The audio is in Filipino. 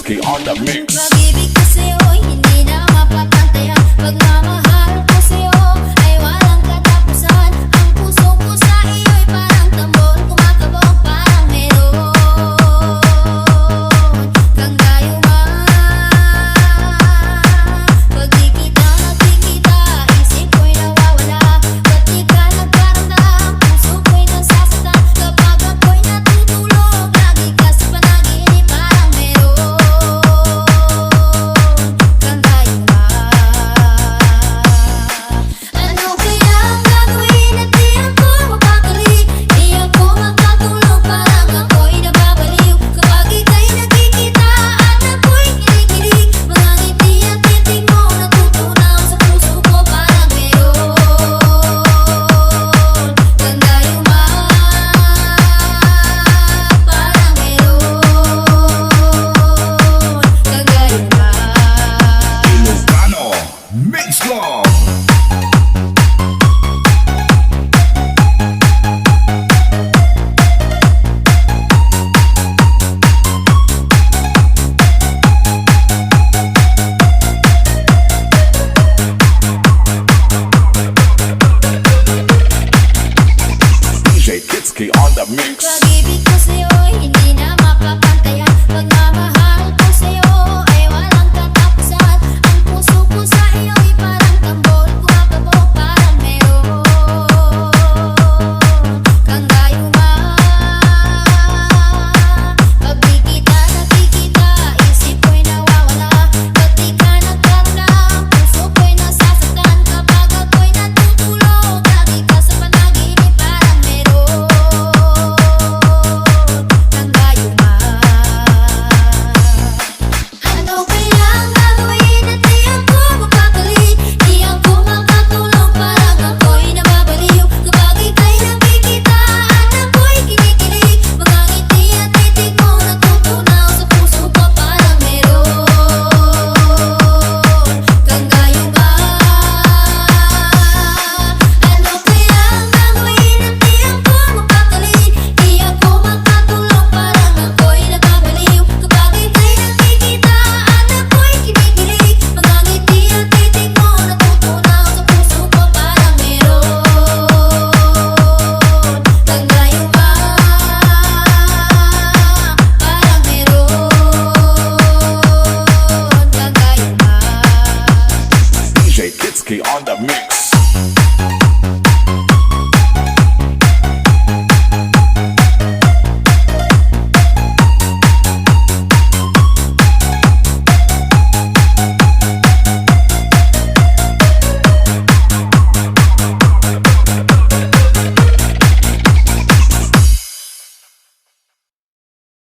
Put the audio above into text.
Kitski on the mix. Pag-ibig ko sa'yo'y hindi na mapapantayan. Pagmamahal ko sa'yo ay walang katapusan. Ang puso ko sa iyo'y parang tambol, kumakabog parang meron kang gayuman. Pag di kita nakikita, isip ko'y nawawala. Ba't di ka nagkaramdam, puso ko'y nasasaktan. Kapag ako'y natutulog, lagi ka sa panaginip, parang meron kang gayuman. Ano kaya ang gagawin at di ako mapakali? Di ako makatulog, parang ako'y nababaliw. Kapag ika'y nakikita at ako'y kinikilig, mga ngiti at titig mo natutunaw sa puso ko, parang meron kang gayuman. Parang meron kang gayuman. Ilocano Mix Club. DJ Kitski on the mix. Pag-ibig ko sa'yo'y hindi na mapapantayan. Pagmamahal ko sa'yo ay walang katapusan. Ang puso ko sa iyo'y parang tambol, kumakabog parang meron kang gayuman. Pag di kita nakikita, isip ko'y nawawala. Ba't di ka nagkaramdam, puso ko'y nasasaktan. Kapag ako'y natutulog, lagi ka sa panaginip, parang meron kang gayuman. Ano kaya ang gagawin at di ako mapakali? Di ako makatulog, parang ako'y nababaliw. Kapag ika'y nakikita at ako'y kinikilig, mga ngiti at titig mo natutunaw sa puso ko, parang meron kang gayuman. Ano kaya ang gagawin at di ako mapakali? Di ako makatulog, parang ako'y nababaliw. Kapag ika'y nakikita at ako'y kinikilig, mga ngiti at titig mo natutunaw sa puso ko, parang meron kang gayuman. Parang meron kang gayuman. DJ Kitski on the mix.